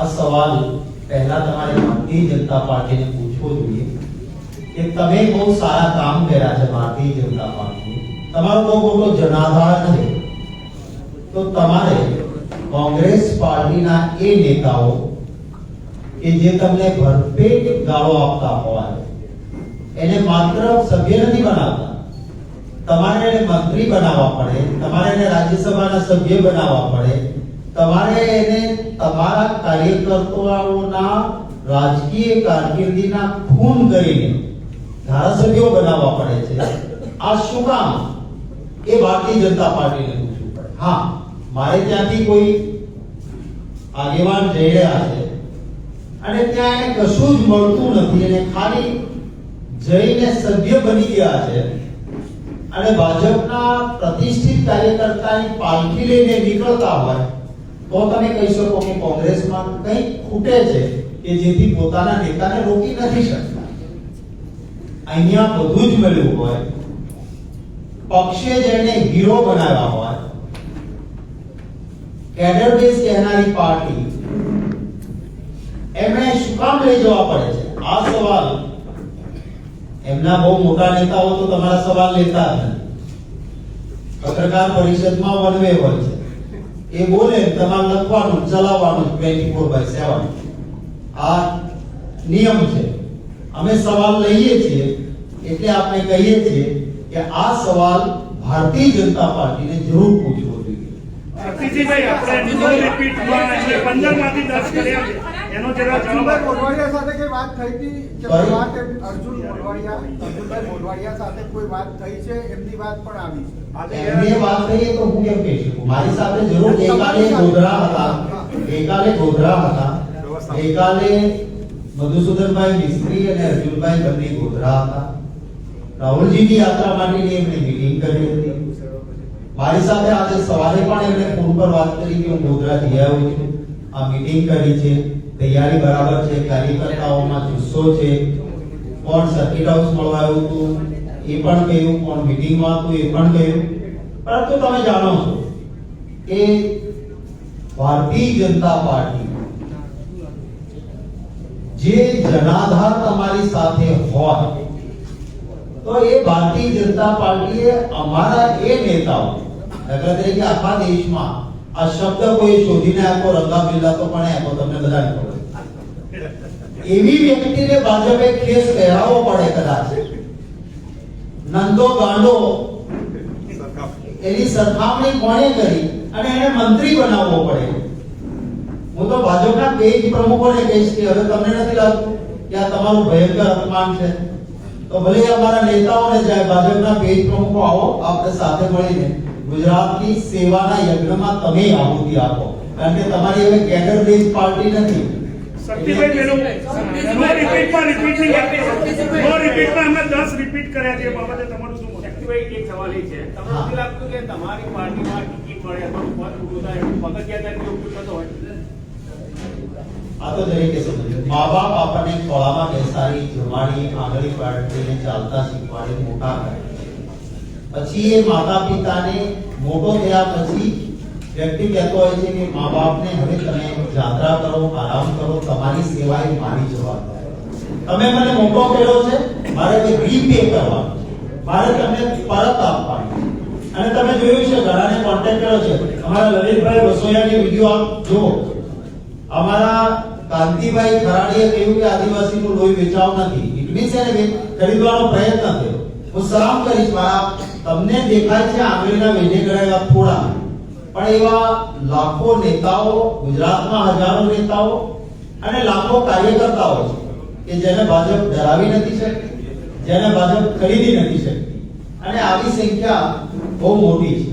આ સવાલ પહેલા તમારે ભારતીય જનતા પાર્ટીને પૂછવો જોઈએ કે તમે બહુ સારા કામ કર્યા છે ભારતીય જનતા પાર્ટી, તમારો બહુ મોટો જનાધાર છે, તો તમારે કોંગ્રેસ પાર્ટીના એ નેતાઓ કે જે તમને ભરપેટ ગાળો આપતા હોય એને માત્ર સભ્ય નથી બનાવતા, તમારે એને મંત્રી બનાવવા પડે, તમારે એને રાજ્યસભાના સભ્ય બનાવવા પડે, તમારે એને તમારા કાર્યકર્તાઓના રાજકીય કારકિર્દીના ખૂન કરીને ધારાસભ્યો બનાવવા પડે છે. આ શું કામ? એ ભારતીય જનતા પાર્ટીને પૂછવું પડે. હા, મારે ત્યાંથી કોઈ આગેવાન જઈ રહ્યા છે અને ત્યાં એને કશું જ મળતું નથી અને ખાલી જઈને સભ્ય બની ગયા છે અને ભાજપના પ્રતિષ્ઠિત કાર્યકર્તાની પાલખી લઈને નીકળતા હોય તો તમે કહી શકો કે કોંગ્રેસમાં કંઈક ખૂટે છે કે જેથી પોતાના નેતાને રોકી નથી શકતા. અહીંયા બધું જ મળ્યું હોય, પક્ષે જેને હીરો બનાવ્યા હોય, કેડર બેઝ કહેનારી પાર્ટી, એમણે શું કામ લઈ જવા પડે છે? આ સવાલ એમના બહુ મોટા નેતાઓ તો તમારા સવાલ લેતા જ નથી. પત્રકાર પરિષદમાં વન વે હોય છે, એ બોલે તમારે લખવાનું, ચલાવવાનું 24/7. આ નિયમ છે. અમે સવાલ લઈએ છીએ એટલે આપણે કહીએ છીએ કે આ સવાલ ભારતીય જનતા પાર્ટીને જરૂર પૂછવો જોઈએ. સતીશભાઈ, આપણે નિયમ રિપીટમાં એટલે 15 માંથી 10 કર્યા છે, એનો જરા જવાબ મોઢવાડિયા સાથે કઈ વાત થઈ હતી કે વાત અર્જુનભાઈ મોઢવાડિયા સાથે કોઈ વાત થઈ છે? એમની વાત પણ આવી છે. એમની વાત થઈ તો હું કેમ કહી શકું? મારી સાથે જરૂર ગઈકાલે ગોધરા હતા, ગઈકાલે મધુસૂદનભાઈ મિસ્ત્રી અને અર્જુનભાઈ બંને ગોધરા હતા. રાહુલજીની યાત્રા માટેની એમણે મીટિંગ કરી હતી. મારી સાથે આજે સવારે પણ એમણે ફોન પર વાત કરી કે હું ગોધરા જઈ આવ્યો છું, આ મીટિંગ કરી છે, તૈયારી બરાબર છે, કાર્યકર્તાઓમાં જુસ્સો છે, કોણ સર્કિટ હાઉસ મળવા આવ્યું હતું એ પણ કહ્યું, કોણ મીટિંગમાં હતું એ પણ કહ્યું. પરંતુ તમે જાણો છો કે ભારતીય જનતા પાર્ટી જે જનાધાર તમારી સાથે હોય તો એ ભારતીય જનતા પાર્ટીએ અમારા એ નેતાઓ, દાખલા તરીકે આખા દેશમાં આ શબ્દ કોઈ શોધીને આપ્યો, રંગા બિલ્લા તો પણ આપ્યો, તમને બધાને ખબર. એવી વ્યક્તિને ભાજપે કેસ કહેરાવવો પડે કદાચ, નંદો ગાંડો એની સરખામણી કોણે કરી અને એને મંત્રી બનાવવો પડે. હું તો ભાજપના પેજ પ્રમુખોને કહીશ કે હવે તમને નથી લાગતું કે આ તમારું ભયંકર અપમાન છે? તો ભલે અમારા નેતાઓને જાય, ભાજપના પેજ પ્રમુખો આવો, આપણે સાથે મળીને ગુજરાતની સેવાના યજ્ઞમાં તમે આહુતિ આપો, કારણ કે તમારી હવે કેડર બેઝ પાર્ટી નથી. શક્તિભાઈ, પેલું નો રિપીટમાં અમે 10 રિપીટ કર્યા છે, એ બાબતે તમારું શું મત? શક્તિભાઈ, એક સવાલ એ છે, તમને નથી લાગતું કે તમારી પાર્ટીમાં ટિકિટ મળે અથવા પદ ઉભું થાય પગથિયાથી ઉપયોગ થતો હોય? આ તો દરેકે સમજ્યું. મા બાપ આપણને ખોળામાં બેસાડી, જમાડી, આંગળી પાડીને ચાલતા શીખવાડી મોટા કરે, પછી એ માતા પિતાને મોટો થયા પછી વ્યક્તિ કહેતો હોય છે કે મા બાપને હવે તમે યાત્રા કરો, આરામ કરો, તમારી સેવા એ મારી જવાબદારી. તમે મને મોટો કર્યો છે, મારે તે રીપે કરવાનું છે, મારે તમને પરત આપવાનું. અને તમે જોયું છે, ઘણાને કોન્ટેક્ટ કર્યો છે. અમારા લલિતભાઈ વસોયાની વિડિયો આપ જુઓ. અમારા કાંતિભાઈ ખરાડીએ કહ્યું કે આદિવાસીનું લોહી વેચાવ નથી, ઇટ મીન્સ એને ખરીદવાનો પ્રયત્ન થયો. હું સલામ કરીશ, મારા તમને દેખાય છે આંગળીના વેઢે ગણાયેલા થોડા, પણ એવા લાખો નેતાઓ, ગુજરાતમાં હજારો નેતાઓ અને લાખો કાર્યકર્તાઓ છે કે જેને ભાજપ ડરાવી નથી શકતી, જેને ભાજપ ખરીદી નથી શકતી, અને આવી સંખ્યા બહુ મોટી છે.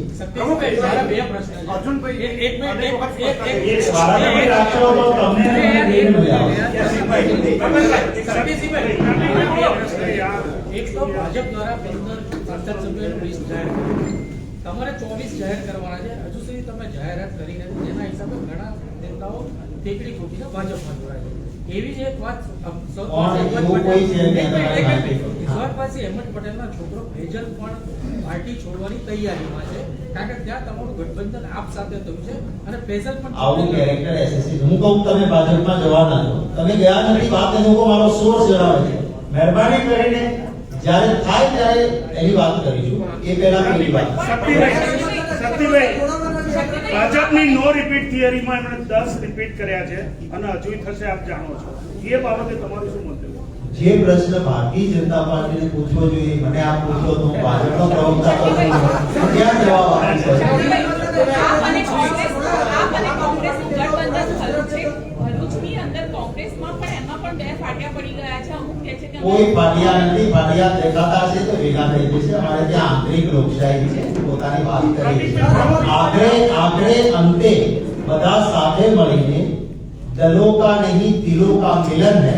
તમારે 24 જાહેર કરવાના છે, હજુ સુધી તમે જાહેરાત કરી નથી, જેના હિસાબે ઘણા નેતાઓ ટેકડી ઠોકીને ભાજપમાં જોડાય છે. એવી જ એક વાત કોણ એવું કોઈ છે કે તમારે માહિતી કરો? ઈશ્વર પાસે અહેમદ પટેલના છોકરો ફૈજલ પણ પાર્ટી છોડવાની તૈયારીમાં છે, કારણ કે ત્યાં તમારું ગઠબંધન આપ સાથે થયું છે અને ફૈજલ પણ આવું કેરેક્ટર એસએસસી હું કહું તમે ભાજપમાં જવાના છો, તમે ગયા નથી, વાત એ લોકો મારો સોર્સ જણાવે છે. મહેરબાની કરીને જ્યારે થાય ત્યારે એની વાત કરીશું, એ પહેલા પેલી વાત. શક્તિભાઈ, ભાજપની નો રિપીટ થિયરીમાં એમણે 10 રિપીટ કર્યા છે અને હજુય થશે, આપ જાણો છો. એ બાબતે તમારું શું મંતવ્ય? જે પ્રશ્ન ભારતીય જનતા પાર્ટીને પૂછવો જોઈએ મને આપ પૂછો તો હું ભાજપનો પ્રવક્તા તો છું. હું ક્યાં જવાબ આપી શકું? આપ અને કોંગ્રેસનું ગઠબંધન થયું છે. ભરૂચની અંદર કોંગ્રેસમાં પણ એમાં પણ બે ફાટ્યા પડી ગયા છે. અમુક કહે છે કે કોઈ ફાટિયા નથી, ફાટિયા દેખાતા હશે તો ભેગા થઈ જશે. અમારે ત્યાં આંતરિક લોકશાહી છે, પોતાની વાત કરી છે. આખરે અંતે બધા સાથે મળીને દલો કા નહીં દિલો કા મિલન है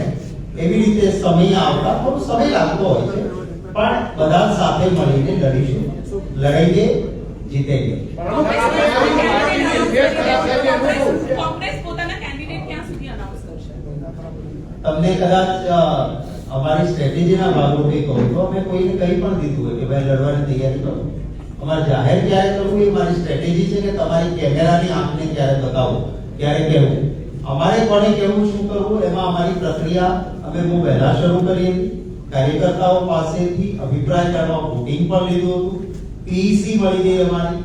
એવી રીતે સમય આવતા થોડો સમય લાગતો હોય છે, પણ બધા સાથે મળીને લડીશું, લડેંગે જીતેંગે. કોંગ્રેસ પોતાના કેન્ડિડેટ ક્યાં સુધી અનાઉન્સ કરશે? તમને કદાચ અમારી સ્ટ્રેટેજીના ભાગરૂપે કહું તો અમે કોઈને કંઈ પણ દીધું હોય કે ભાઈ લડવાની તૈયારી કરો, અમારે જાહેર ક્યારે કરવું એ મારી સ્ટ્રેટેજી છે કે તમારી કેમેરાની આંખને ક્યારે બતાવો, ક્યારે કહેવું, અમારે કોને કેવું, શું કરવું, એમાં અમારી પ્રક્રિયા અમે બહુ વહેલા શરૂ કરી હતી. કાર્યકર્તાઓ પાસેથી અભિપ્રાય કરવા વોટિંગ પણ લીધું હતું, પીઈસી મળી ગઈ અમારી,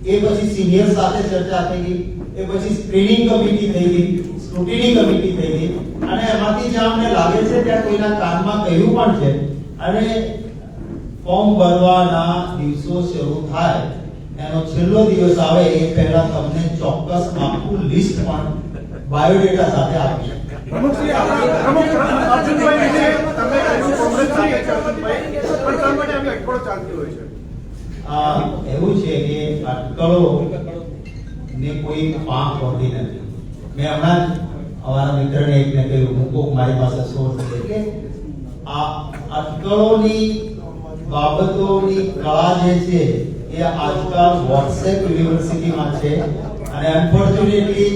એ પછી સિનિયર સાથે ચર્ચા થઈ ગઈ, એ પછી સ્ક્રીનિંગ કમિટી થઈ ગઈ, સ્ક્રુટિની કમિટી થઈ ગઈ, અને એમાંથી જ્યાં અમને લાગે છે ત્યાં કોઈના કાનમાં કહ્યું પણ છે, અને ફોર્મ ભરવાના દિવસો શરૂ થાય એનો છેલ્લો દિવસ આવે એ પહેલા તમને ચોક્કસ આખું લિસ્ટ પણ બાયોડેટા સાથે આપી શકું. પ્રમુખશ્રી, આપણા અર્જુનભાઈ વિશે તમે કહ્યું કોંગ્રેસ સાથે છે અર્જુનભાઈ, પણ શા માટે આવી અટકળો ચાલતી હોય છે? એવું છે કે અટકળો ને કોઈ પાંખ હોતી નથી. મેં હમણાં જ અમારા મિત્રને એકને કહ્યું, હું કોક મારી પાસે સોર્સ છે કે આ અટકળોની બાબતોની કળા જે છે એ આજકાલ વોટ્સએપ યુનિવર્સિટીમાં છે, અને અનફોર્ચ્યુનેટલી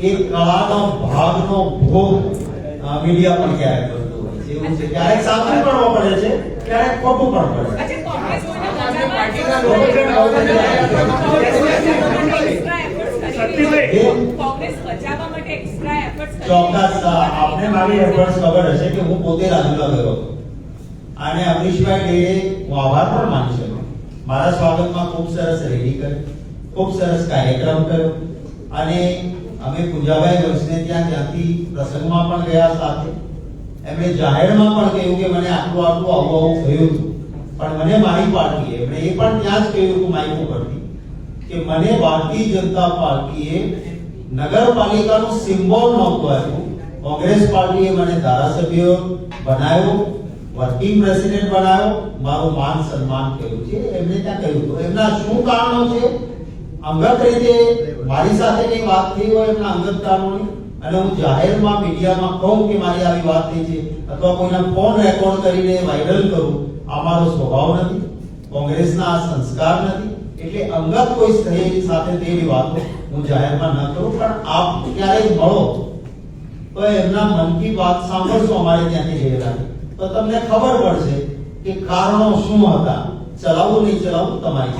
એ કળાનો ભાગનો ભોગ મીડિયા પણ ક્યારેક કરતું હોય છે. એવું છે, ક્યારેક સાચું પણ પડે છે, ક્યારેક ખોટું પણ પડે છે. અચ્છા, કોંગ્રેસ કોઈના શક્તિભાઈ, કોંગ્રેસ બચાવવા માટે એક્સ્ટ્રા એફર્ટ્સ ચોક્કસ આપને મારી એફર્ટ્સ ખબર હશે કે હું પોતે રાજુલા ગયો હતો, અને અમરીશભાઈ ડેરે હું આભાર પણ માની શકું. મારા સ્વાગતમાં ખૂબ સરસ રેલી કરી, ખૂબ સરસ કાર્યક્રમ કર્યો, અને અમે પૂજાભાઈ વંશને ત્યાંથી પ્રસંગમાં પણ ગયા સાથે. એમણે જાહેરમાં પણ કહ્યું કે મને આટલું આવું થયું હતું, પણ મને મારી પાર્ટીએ એમણે એ પણ ત્યાં જ કહ્યું હતું માઇક ઉપરથી કે મને ભારતીય જનતા પાર્ટીએ નગરપાલિકાનું સિમ્બોલ નહોતું આપ્યું, કોંગ્રેસ પાર્ટીએ મને ધારાસભ્ય બનાવ્યો, વર્કિંગ પ્રેસિડેન્ટ બનાવ્યો, મારું માન સન્માન કર્યું છે. એમને ત્યાં કહ્યું હતું. એમના શું કારણો છે, અંગત રીતે મારી સાથે કઈ વાત થઈ હોય એમના અંગત કારણોની, અને હું જાહેરમાં મીડિયામાં કહું કે મારી આવી વાત થઈ છે, અથવા કોઈના ફોન રેકોર્ડ કરીને વાયરલ કરું, આ મારો સ્વભાવ નથી, કોંગ્રેસના આ સંસ્કાર નથી. એટલે અંગત કોઈ સાથે તેવી વાતો હું જાહેરમાં ન કરું, પણ આપ ક્યારેય મળો તો એમના મન કી વાત સાંભળશો અમારે ત્યાંથી ગયેલા, તો તમને ખબર પડશે કે કારણો શું હતા. ચલાવવું નહીં ચલાવવું તમારી